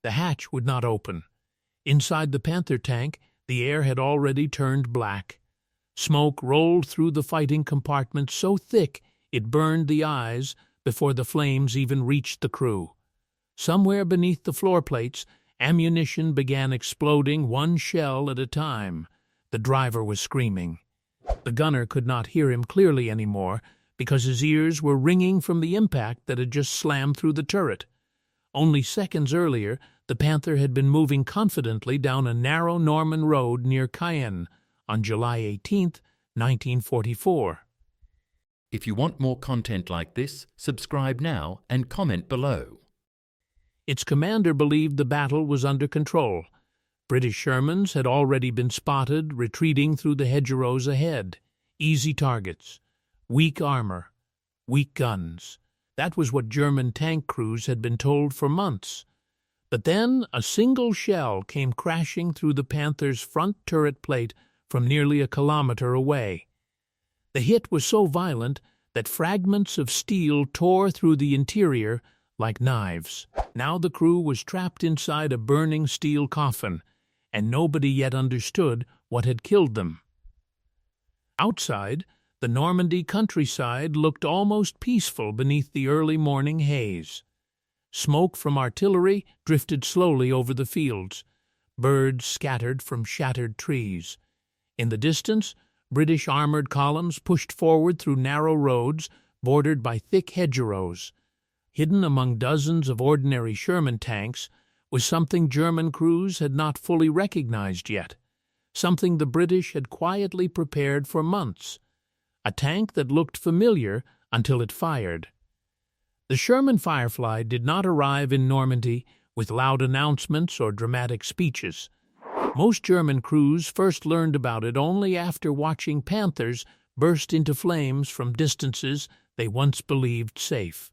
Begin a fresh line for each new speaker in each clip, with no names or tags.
The hatch would not open. Inside the Panther tank, the air had already turned black. Smoke rolled through the fighting compartment so thick it burned the eyes before the flames even reached the crew. Somewhere beneath the floor plates, ammunition began exploding, one shell at a time. The driver was screaming. The gunner could not hear him clearly anymore because his ears were ringing from the impact that had just slammed through the turret. Only seconds earlier, the Panther had been moving confidently down a narrow Norman road near Caen on July 18, 1944.
If you want more content like this, subscribe now and comment below.
Its commander believed the battle was under control. British Shermans had already been spotted retreating through the hedgerows ahead. Easy targets, weak armor, weak guns. That was what German tank crews had been told for months. But then a single shell came crashing through the Panther's front turret plate from nearly a kilometer away. The hit was so violent that fragments of steel tore through the interior like knives. Now the crew was trapped inside a burning steel coffin, and nobody yet understood what had killed them. Outside, the Normandy countryside looked almost peaceful beneath the early morning haze. Smoke from artillery drifted slowly over the fields. Birds scattered from shattered trees. In the distance, British armored columns pushed forward through narrow roads bordered by thick hedgerows. Hidden among dozens of ordinary Sherman tanks was something German crews had not fully recognized yet, something the British had quietly prepared for months, a tank that looked familiar until it fired. The Sherman Firefly did not arrive in Normandy with loud announcements or dramatic speeches. Most German crews first learned about it only after watching Panthers burst into flames from distances they once believed safe.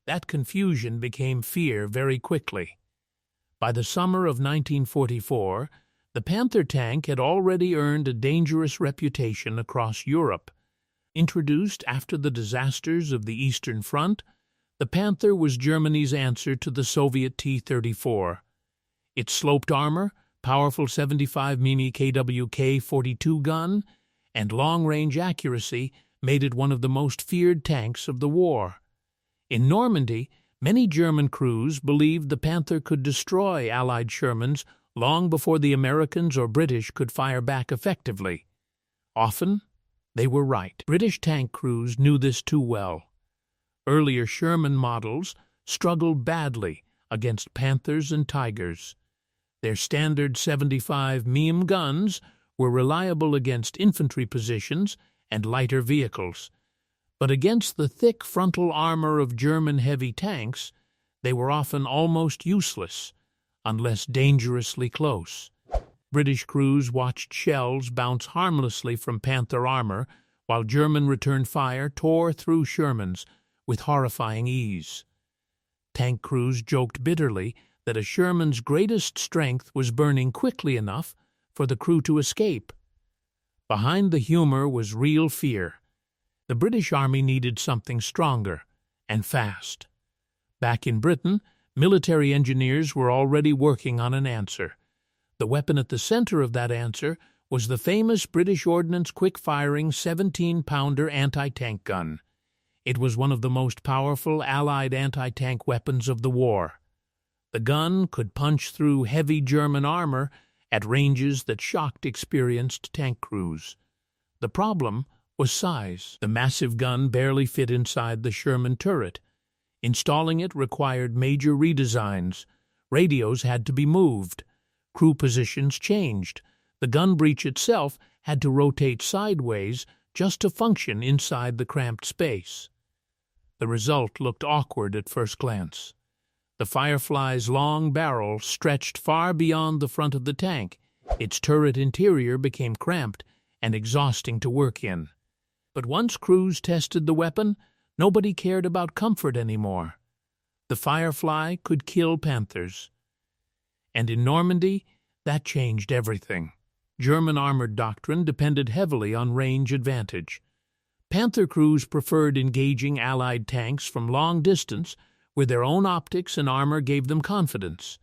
That confusion became fear very quickly. By the summer of 1944, the Panther tank had already earned a dangerous reputation across Europe. Introduced after the disasters of the Eastern Front, the Panther was Germany's answer to the Soviet T-34. Its sloped armor, powerful 75 mm KWK-42 gun, and long-range accuracy made it one of the most feared tanks of the war. In Normandy, many German crews believed the Panther could destroy Allied Shermans long before the Americans or British could fire back effectively. Often, they were right. British tank crews knew this too well. Earlier Sherman models struggled badly against Panthers and Tigers. Their standard 75 mm guns were reliable against infantry positions and lighter vehicles. But against the thick frontal armor of German heavy tanks, they were often almost useless, unless dangerously close. British crews watched shells bounce harmlessly from Panther armor, while German return fire tore through Shermans with horrifying ease. Tank crews joked bitterly that a Sherman's greatest strength was burning quickly enough for the crew to escape. Behind the humor was real fear. The British Army needed something stronger and fast. Back in Britain, military engineers were already working on an answer. The weapon at the center of that answer was the famous British Ordnance quick-firing 17-pounder anti-tank gun. It was one of the most powerful Allied anti-tank weapons of the war. The gun could punch through heavy German armor at ranges that shocked experienced tank crews. The problem was size. The massive gun barely fit inside the Sherman turret. Installing it required major redesigns. Radios had to be moved. Crew positions changed. The gun breech itself had to rotate sideways just to function inside the cramped space. The result looked awkward at first glance. The Firefly's long barrel stretched far beyond the front of the tank. Its turret interior became cramped and exhausting to work in. But once crews tested the weapon, nobody cared about comfort anymore. The Firefly could kill Panthers. And in Normandy, that changed everything. German armored doctrine depended heavily on range advantage. Panther crews preferred engaging Allied tanks from long distance, where their own optics and armor gave them confidence.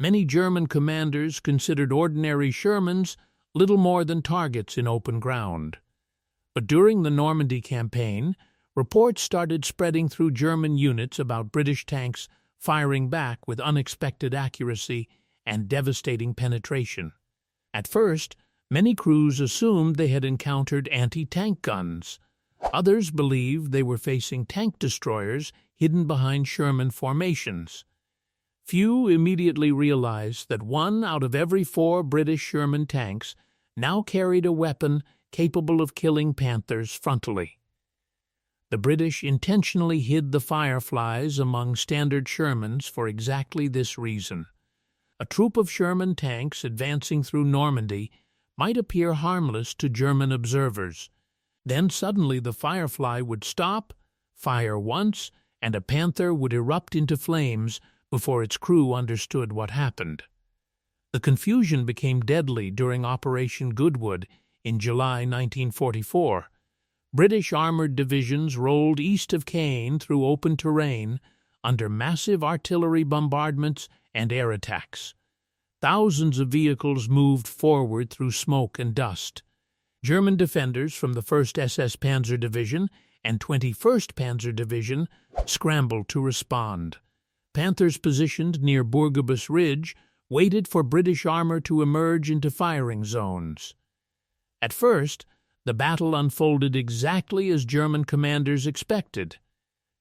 Many German commanders considered ordinary Shermans little more than targets in open ground. But during the Normandy campaign, reports started spreading through German units about British tanks firing back with unexpected accuracy and devastating penetration. At first, many crews assumed they had encountered anti-tank guns. Others believed they were facing tank destroyers hidden behind Sherman formations. Few immediately realized that 1 out of every 4 British Sherman tanks now carried a weapon capable of killing Panthers frontally. The British intentionally hid the Fireflies among standard Shermans for exactly this reason. A troop of Sherman tanks advancing through Normandy might appear harmless to German observers. Then suddenly the Firefly would stop, fire once, and a Panther would erupt into flames before its crew understood what happened. The confusion became deadly during Operation Goodwood in July 1944. British armored divisions rolled east of Caen through open terrain under massive artillery bombardments and air attacks. Thousands of vehicles moved forward through smoke and dust. German defenders from the 1st SS Panzer Division and 21st Panzer Division scrambled to respond. Panthers positioned near Bourguebus Ridge waited for British armor to emerge into firing zones. At first, the battle unfolded exactly as German commanders expected.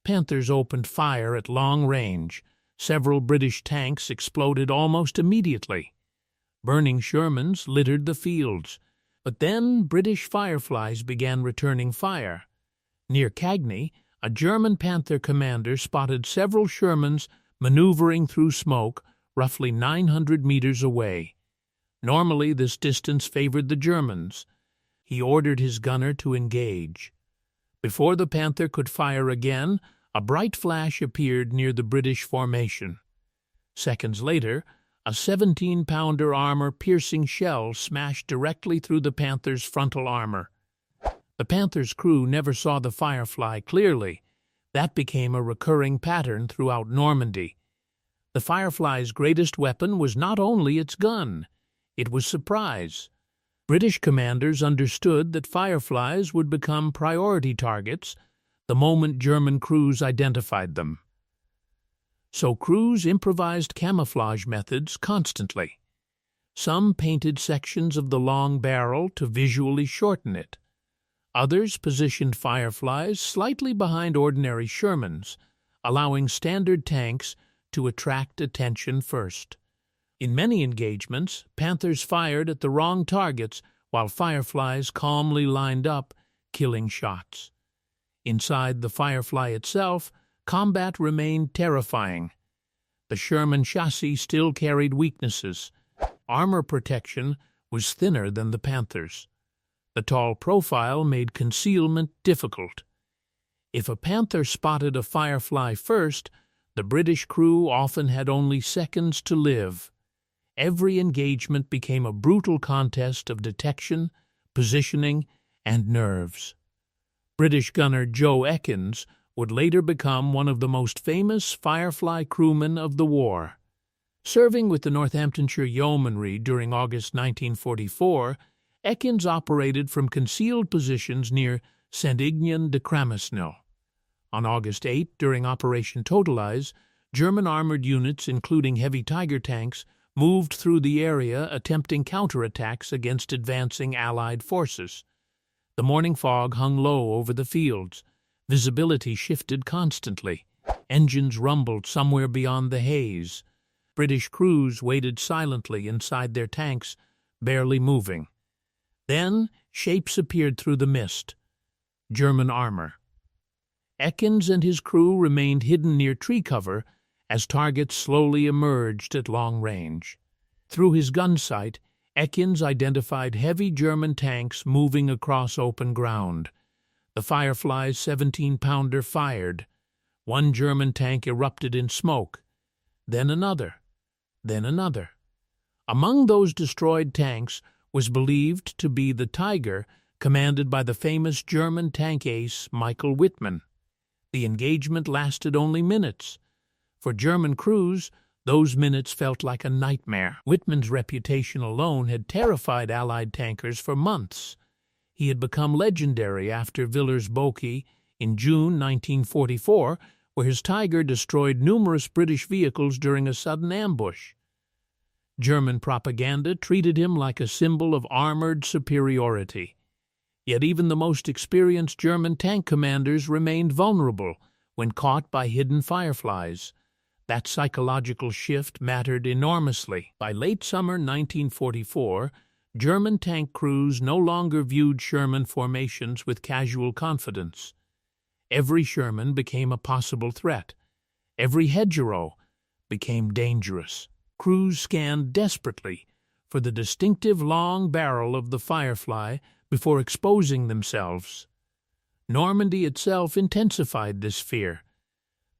Panthers opened fire at long range. Several British tanks exploded almost immediately. Burning Shermans littered the fields. But then British Fireflies began returning fire. Near Cagney, a German Panther commander spotted several Shermans maneuvering through smoke roughly 900 meters away. Normally, this distance favored the Germans. He ordered his gunner to engage. Before the Panther could fire again, a bright flash appeared near the British formation. Seconds later, a 17-pounder armor-piercing shell smashed directly through the Panther's frontal armor. The Panther's crew never saw the Firefly clearly. That became a recurring pattern throughout Normandy. The Firefly's greatest weapon was not only its gun, it was surprise. British commanders understood that Fireflies would become priority targets the moment German crews identified them. So crews improvised camouflage methods constantly. Some painted sections of the long barrel to visually shorten it. Others positioned Fireflies slightly behind ordinary Shermans, allowing standard tanks to attract attention first. In many engagements, Panthers fired at the wrong targets while Fireflies calmly lined up, killing shots. Inside the Firefly itself, combat remained terrifying. The Sherman chassis still carried weaknesses. Armor protection was thinner than the Panthers. The tall profile made concealment difficult. If a Panther spotted a Firefly first, the British crew often had only seconds to live. Every engagement became a brutal contest of detection, positioning, and nerves. British gunner Joe Ekins would later become one of the most famous Firefly crewmen of the war. Serving with the Northamptonshire Yeomanry during August 1944, Ekins operated from concealed positions near St. Ignan de Cramasnil. On August 8, during Operation Totalize, German armored units, including heavy Tiger tanks, moved through the area attempting counterattacks against advancing Allied forces. The morning fog hung low over the fields. Visibility shifted constantly. Engines rumbled somewhere beyond the haze. British crews waited silently inside their tanks, barely moving. Then shapes appeared through the mist. German armor. Ekins and his crew remained hidden near tree cover as targets slowly emerged at long range. Through his gun sight, Ekins identified heavy German tanks moving across open ground. The Firefly's 17-pounder fired. One German tank erupted in smoke. Then another. Then another. Among those destroyed tanks was believed to be the Tiger, commanded by the famous German tank ace Michael Wittmann. The engagement lasted only minutes. For German crews, Those minutes felt like a nightmare. Whitman's reputation alone had terrified Allied tankers for months. He had become legendary after Villers-Bocage in June 1944, where his Tiger destroyed numerous British vehicles during a sudden ambush. German propaganda treated him like a symbol of armored superiority. Yet even the most experienced German tank commanders remained vulnerable when caught by hidden Fireflies. That psychological shift mattered enormously. By late summer 1944, German tank crews no longer viewed Sherman formations with casual confidence. Every Sherman became a possible threat. Every hedgerow became dangerous. Crews scanned desperately for the distinctive long barrel of the Firefly before exposing themselves. Normandy itself intensified this fear.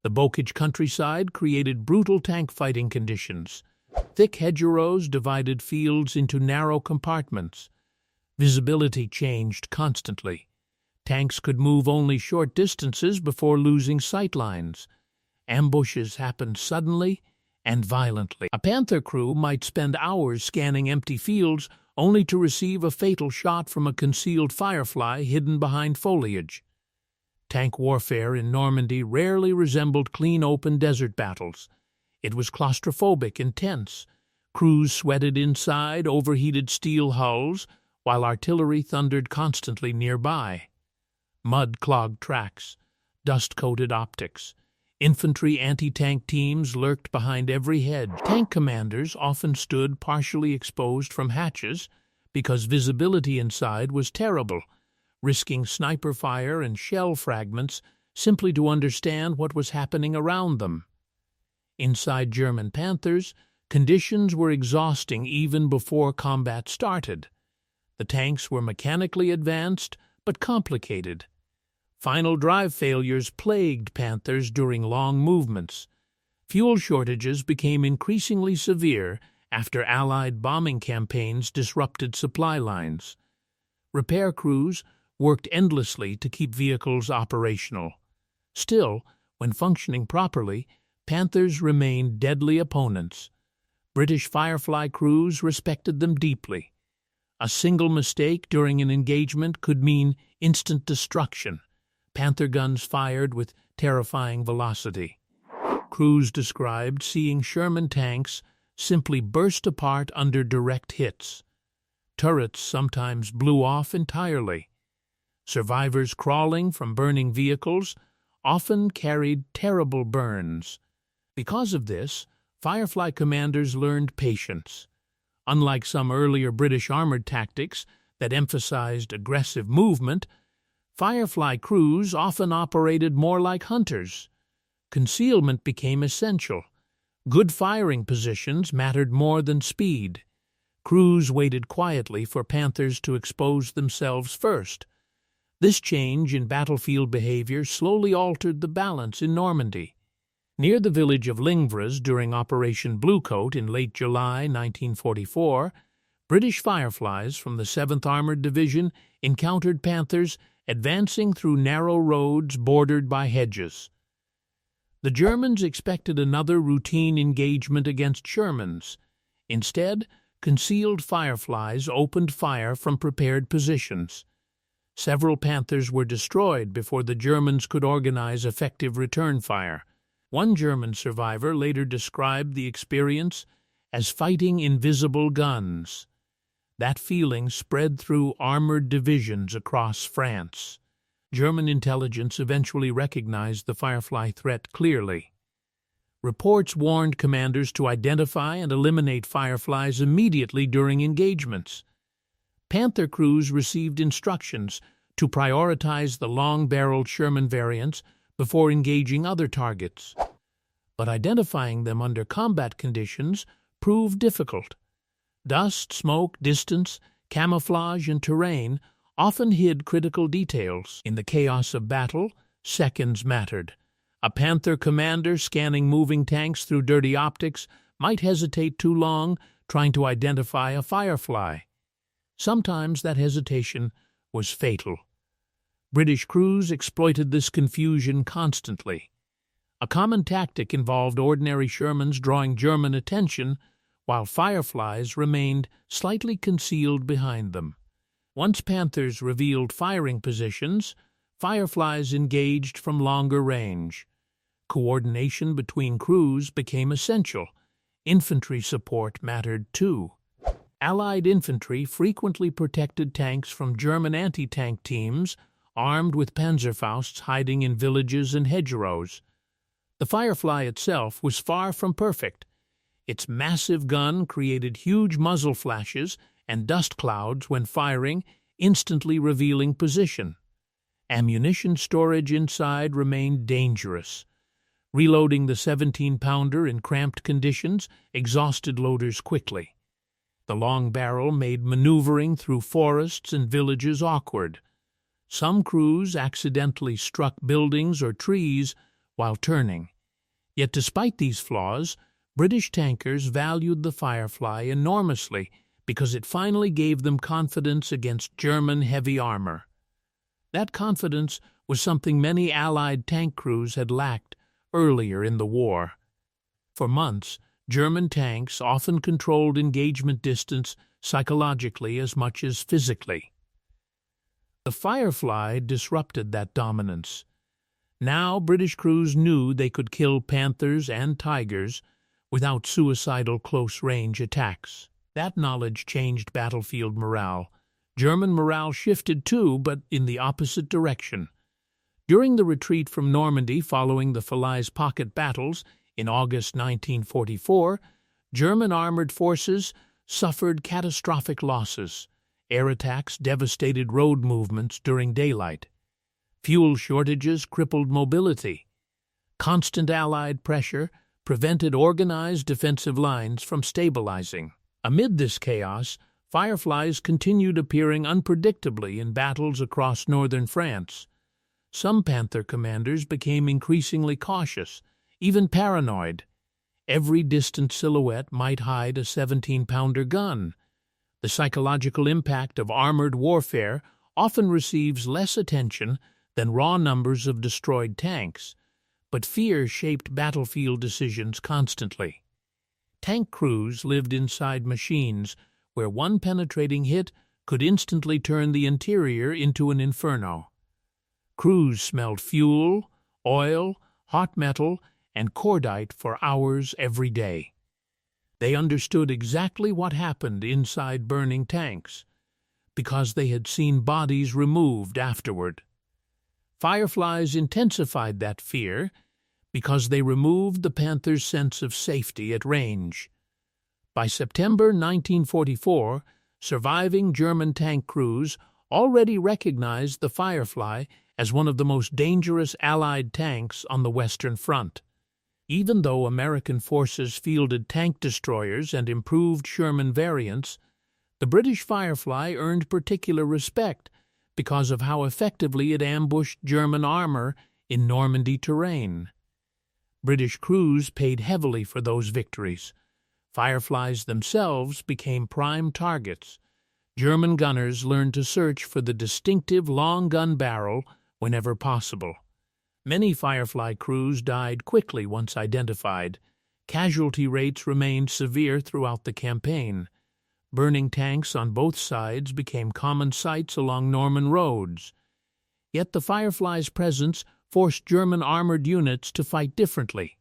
The Bocage countryside created brutal tank fighting conditions. Thick hedgerows divided fields into narrow compartments. Visibility changed constantly. Tanks could move only short distances before losing sight lines. Ambushes happened suddenly and violently. A Panther crew might spend hours scanning empty fields only to receive a fatal shot from a concealed Firefly hidden behind foliage. Tank warfare in Normandy rarely resembled clean open desert battles. It was claustrophobic and tense. Crews sweated inside overheated steel hulls, while artillery thundered constantly nearby. Mud-clogged tracks, dust-coated optics. Infantry anti-tank teams lurked behind every hedge. Tank commanders often stood partially exposed from hatches because visibility inside was terrible, risking sniper fire and shell fragments simply to understand what was happening around them. Inside German Panthers, conditions were exhausting even before combat started. The tanks were mechanically advanced but complicated. Final drive failures plagued Panthers during long movements. Fuel shortages became increasingly severe after Allied bombing campaigns disrupted supply lines. Repair crews worked endlessly to keep vehicles operational. Still, when functioning properly, Panthers remained deadly opponents. British Firefly crews respected them deeply. A single mistake during an engagement could mean instant destruction. Panther guns fired with terrifying velocity. Crews described seeing Sherman tanks simply burst apart under direct hits. Turrets sometimes blew off entirely. Survivors crawling from burning vehicles often carried terrible burns. Because of this, Firefly commanders learned patience. Unlike some earlier British armored tactics that emphasized aggressive movement, Firefly crews often operated more like hunters. Concealment became essential. Good firing positions mattered more than speed. Crews waited quietly for Panthers to expose themselves first. This change in battlefield behavior slowly altered the balance in Normandy. Near the village of Lingvres during Operation Bluecoat in late July 1944, British Fireflies from the 7th Armored Division encountered Panthers advancing through narrow roads bordered by hedges. The Germans expected another routine engagement against Shermans. Instead, concealed Fireflies opened fire from prepared positions. Several Panthers were destroyed before the Germans could organize effective return fire. One German survivor later described the experience as fighting invisible guns. That feeling spread through armored divisions across France. German intelligence eventually recognized the Firefly threat clearly. Reports warned commanders to identify and eliminate Fireflies immediately during engagements. Panther crews received instructions to prioritize the long-barreled Sherman variants before engaging other targets. But identifying them under combat conditions proved difficult. Dust, smoke, distance, camouflage, and terrain often hid critical details. In the chaos of battle, seconds mattered. A Panther commander scanning moving tanks through dirty optics might hesitate too long trying to identify a Firefly. Sometimes that hesitation was fatal. British crews exploited this confusion constantly. A common tactic involved ordinary Shermans drawing German attention, while Fireflies remained slightly concealed behind them. Once Panthers revealed firing positions, Fireflies engaged from longer range. Coordination between crews became essential. Infantry support mattered too. Allied infantry frequently protected tanks from German anti-tank teams, armed with Panzerfausts hiding in villages and hedgerows. The Firefly itself was far from perfect. Its massive gun created huge muzzle flashes and dust clouds when firing, instantly revealing position. Ammunition storage inside remained dangerous. Reloading the 17-pounder in cramped conditions exhausted loaders quickly. The long barrel made maneuvering through forests and villages awkward. Some crews accidentally struck buildings or trees while turning. Yet despite these flaws, British tankers valued the Firefly enormously because it finally gave them confidence against German heavy armor. That confidence was something many Allied tank crews had lacked earlier in the war. For months, German tanks often controlled engagement distance psychologically as much as physically. The Firefly disrupted that dominance. Now British crews knew they could kill Panthers and Tigers without suicidal close-range attacks. That knowledge changed battlefield morale. German morale shifted too, but in the opposite direction. During the retreat from Normandy following the Falaise pocket battles in August 1944, German armored forces suffered catastrophic losses. Air attacks devastated road movements during daylight. Fuel shortages crippled mobility. Constant Allied pressure prevented organized defensive lines from stabilizing. Amid this chaos, Fireflies continued appearing unpredictably in battles across northern France. Some Panther commanders became increasingly cautious, even paranoid. Every distant silhouette might hide a 17-pounder gun. The psychological impact of armored warfare often receives less attention than raw numbers of destroyed tanks, but fear shaped battlefield decisions constantly. Tank crews lived inside machines where one penetrating hit could instantly turn the interior into an inferno. Crews smelled fuel, oil, hot metal, and cordite for hours every day. They understood exactly what happened inside burning tanks, because they had seen bodies removed afterward. Fireflies intensified that fear because they removed the Panther's sense of safety at range. By September 1944, surviving German tank crews already recognized the Firefly as one of the most dangerous Allied tanks on the Western Front. Even though American forces fielded tank destroyers and improved Sherman variants, the British Firefly earned particular respect because of how effectively it ambushed German armor in Normandy terrain. British crews paid heavily for those victories. Fireflies themselves became prime targets. German gunners learned to search for the distinctive long gun barrel whenever possible. Many Firefly crews died quickly once identified. Casualty rates remained severe throughout the campaign. Burning tanks on both sides became common sights along Norman roads. Yet the Firefly's presence forced German armored units to fight differently.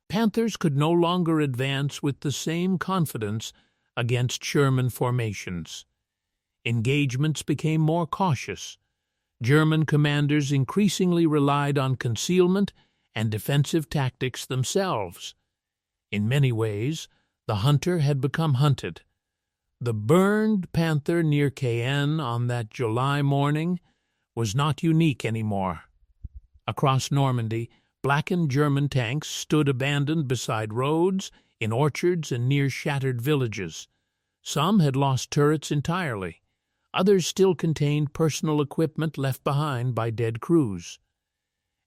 Panthers could no longer advance with the same confidence against Sherman formations. Engagements became more cautious. German commanders increasingly relied on concealment and defensive tactics themselves. In many ways, the hunter had become hunted. The burned Panther near Cayenne on that July morning was not unique anymore. Across Normandy, blackened German tanks stood abandoned beside roads, in orchards, and near shattered villages. Some had lost turrets entirely. Others still contained personal equipment left behind by dead crews.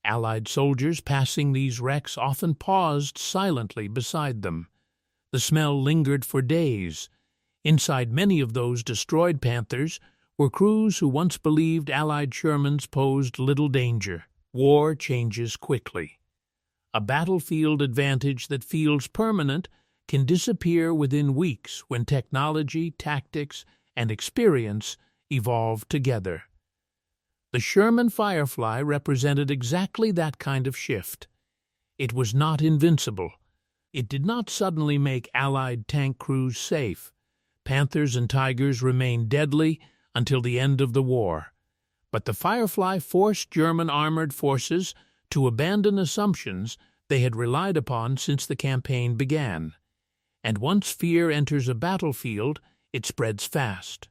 Allied soldiers passing these wrecks often paused silently beside them. The smell lingered for days. Inside many of those destroyed Panthers were crews who once believed Allied Shermans posed little danger. War changes quickly. A battlefield advantage that feels permanent can disappear within weeks when technology, tactics, and experience evolve together. The Sherman Firefly represented exactly that kind of shift. It was not invincible. It did not suddenly make Allied tank crews safe. Panthers and Tigers remained deadly until the end of the war. But the Firefly forced German armored forces to abandon assumptions they had relied upon since the campaign began. And once fear enters a battlefield, it spreads fast.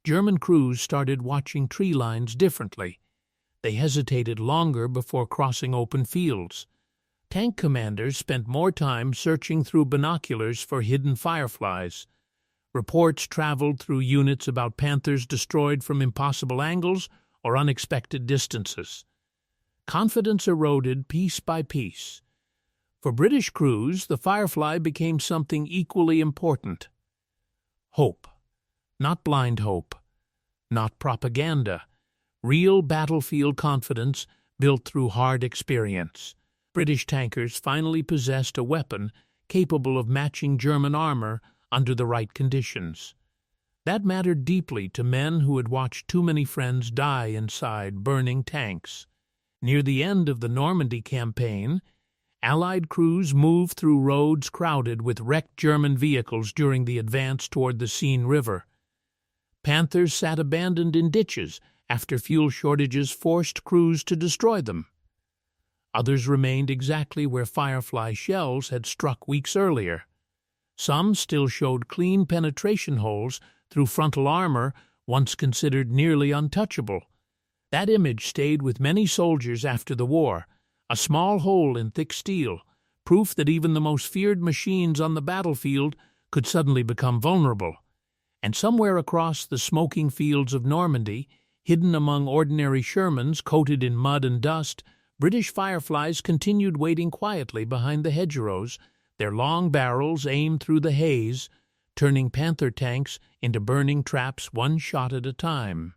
German crews started watching tree lines differently. They hesitated longer before crossing open fields. Tank commanders spent more time searching through binoculars for hidden fireflies. Reports traveled through units about Panthers destroyed from impossible angles or unexpected distances. Confidence eroded piece by piece. For British crews, the Firefly became something equally important. Hope. Not blind hope. Not propaganda. Real battlefield confidence built through hard experience. British tankers finally possessed a weapon capable of matching German armor under the right conditions. That mattered deeply to men who had watched too many friends die inside burning tanks. Near the end of the Normandy campaign, Allied crews moved through roads crowded with wrecked German vehicles during the advance toward the Seine River. Panthers sat abandoned in ditches after fuel shortages forced crews to destroy them. Others remained exactly where Firefly shells had struck weeks earlier. Some still showed clean penetration holes through frontal armor once considered nearly untouchable. That image stayed with many soldiers after the war, a small hole in thick steel, proof that even the most feared machines on the battlefield could suddenly become vulnerable. And somewhere across the smoking fields of Normandy, hidden among ordinary Shermans coated in mud and dust, British Fireflies continued waiting quietly behind the hedgerows, their long barrels aimed through the haze, turning Panther tanks into burning traps one shot at a time.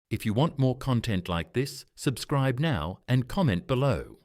If you want more content like this, subscribe now and comment below.